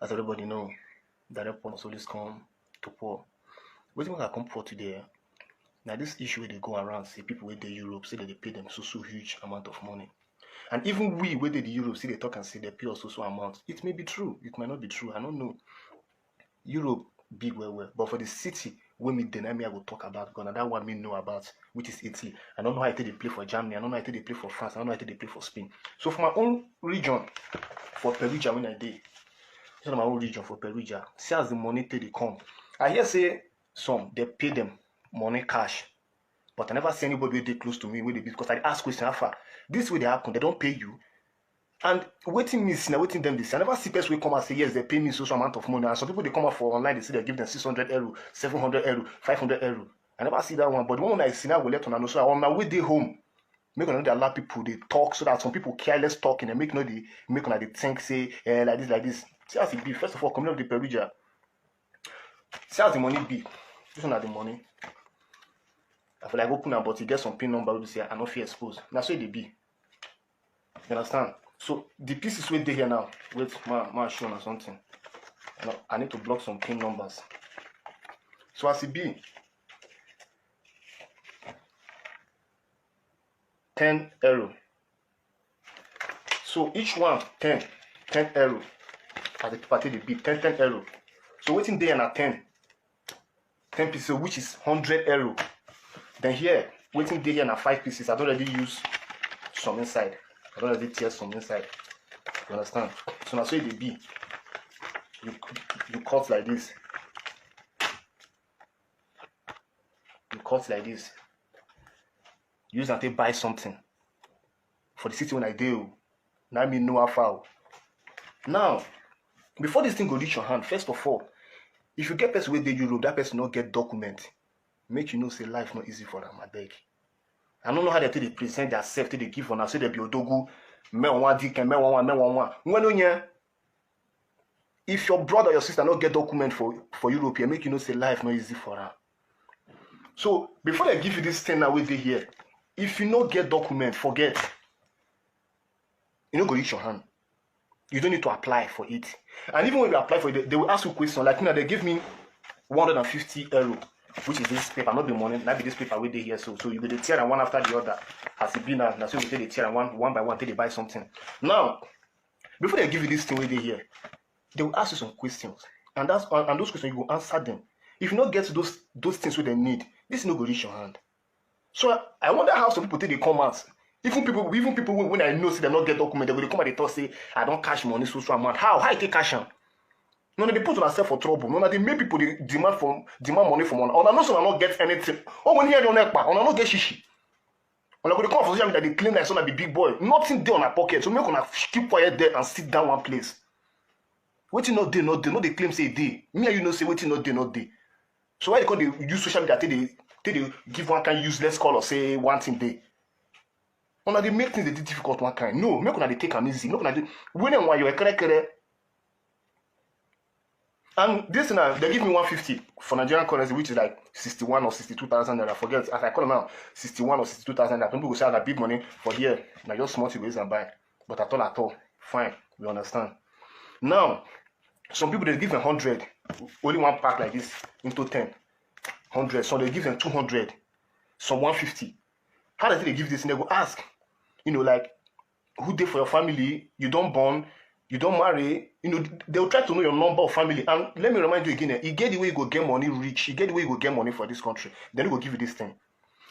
As everybody know, direct poor must always come to poor. Wetin make I come poor today? Now this issue wey dey go around say people wey dey Europe say that they pay them so huge amount of money. And even we wey dey the Europe see they talk and say they pay us so amount. It may be true, it might not be true. I don't know. Europe big well. But for the city wey me dey, I go talk about because na that one me know about, which is Italy. I don't know how I take they play for Germany, I don't know how I take they play for France, I don't know how I take they play for Spain. So for my own region, for Perugia when I dey, this is my own region for Perugia. See as the money take they come. I hear say some they pay them money cash. But I never see anybody wey dey close to me wey dey because I ask question how far. This way they happen, they don't pay you. And waiting me see, waiting them this. I never see person wey come and say yes, they pay me so amount of money. And some people they come out for online, they say they give them 600 euro, 700 euro, 500 euro. I never see that one. But the one I see now will let on know. So on my way day home, make on allow people they talk so that some people careless talking and make no they make on they think say like this. See how it be. First of all, coming up the Perugia. See how the money be. This one are the money. I feel like open am, but you get some pin number wey be say I no fit expose. Na so e dey be. You understand? So the pieces wey dey here now, wait, ma show una something. I need to block some pin numbers. So as e be, 10 euro. So each one 10 euro. As the paper take dey be 10 euro. So wetin dey here na 10 pieces, which is 100 euro. Then here, waiting day here na 5 pieces. I don't already use some inside. I don't already tear some inside. You understand? So now so it be. You cut like this. You cut like this. Use and take buy something. For the city when I do. Now me know how far. Now, before this thing go reach your hand, first of all, if you get person with the Europe, that person not get document. Make you know say life not easy for them, I beg. I don't know how they present themselves, they give on us, say they be odogu, me one dick and me one. When if your brother or your sister not get document for Europe, make you know say life not easy for them. So before they give you this thing now with they here, if you not get document, forget. You don't go reach your hand. You don't need to apply for it. And even when you apply for it, they will ask you questions like they give me 150 euro. Which is this paper, not the money, not be this paper with the here. So you go to tear and one after the other. Has it been now? So you take the tear and one by one till they buy something. Now, before they give you this thing with the here, they will ask you some questions. And those questions you go answer them. If you not get to those things what they need, this no go reach your hand. So I wonder how some people take the comments. Even people when I know say they not get document, they will come and they talk say I don't cash money so amount. How I take cash am? No, they put themselves for trouble. No, they make people they demand money from one. Or no, so not get anything. Oh, when you don't not get shishi. When I go to come for social media, they claim that it's gonna be big boy. Nothing there on our pocket. So make gonna keep quiet there and sit down one place. Waiting not day. No, they claim say day. Me and you know say waiting not day. So why they call they use social media till they give one kind useless call or say one thing day. When they make things they difficult one kind. No, make gonna they take them easy. Make gonna when and why you are correct. And this now, they give me 150 for Nigerian currency, which is like 61 or 62,000 naira. Forget, as I call it now, 61 or 62,000 naira. People will say that big money for here. Now just small to raise and buy. But at all, fine, we understand. Now, some people they give them 100, only one pack like this into 10, 100. So they give them 200, some 150. How does they give this? And they go ask, like who did for your family? You don't born. You don't marry, they'll try to know your number of family. And let me remind you again, you get the way you go get money rich, you get the way you go get money for this country. Then they will give you this thing.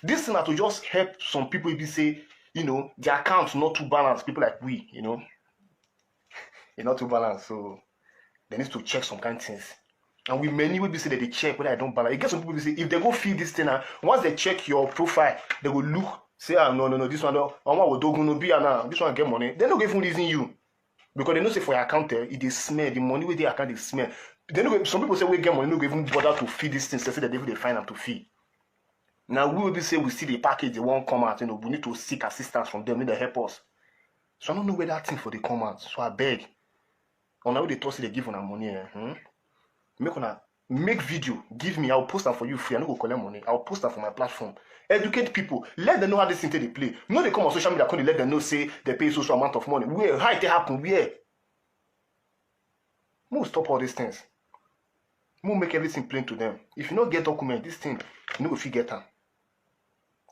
This thing to just help some people if you say, their accounts not too balanced. People like we, they're not too balanced. So they need to check some kind of things. And we many will be say that they check whether I don't balance. You get some people will say if they go feed this thing, once they check your profile, they will look, say, no, this one will be this one get money. They're not even using you. Because they know say for your account, it is smell. The money with the account is smell. Some people say we get money, no even bother to feed these things. They say that they find them to feed. Now we will be say we see the package, they won't come out. We need to seek assistance from them. Need to help us. So I don't know where that thing for the come out. So I beg. On how they talk say they give on our money. Make video, give me. I'll post them for you free. I no go collect money. I'll post them for my platform. Educate people. Let them know how this thing they play. No, they come on social media. Can let them know say they pay social amount of money. Where? How it happen? Where? We'll stop all these things. We'll make everything plain to them. If you don't get document, this thing, you know if you get them.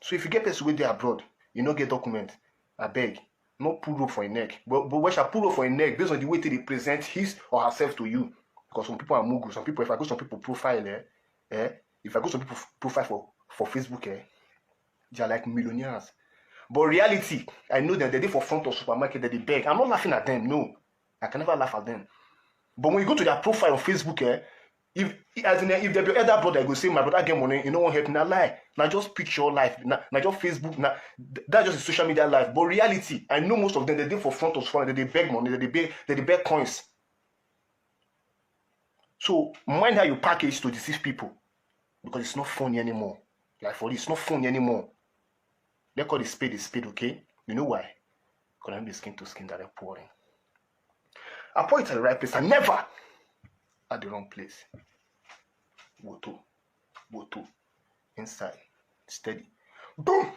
So if you get person with there abroad, you don't get document, I beg, not pull rope for a neck. But when shall pull rope for a neck based on the way they present his or herself to you. Because some people are mugu, some people, if I go some people profile, if I go some people profile for Facebook, they are like millionaires. But reality, I know that they're there for front of supermarket, that they beg. I'm not laughing at them, no. I can never laugh at them. But when you go to their profile on Facebook, if there be other brother, I go say my brother get money, you know what help me? Now lie. Now just picture life. Now just Facebook. Now that's just a social media life. But reality, I know most of them, they're there for front of supermarket, that they beg money, that they beg coins. So mind how you package to deceive people, because it's not funny anymore. Like for this, it's not funny anymore. Let's call the spade, okay? You know why? Because I'm the skin to skin that I'm pouring. I pour it at the right place and never at the wrong place. Woto, inside, steady. Boom!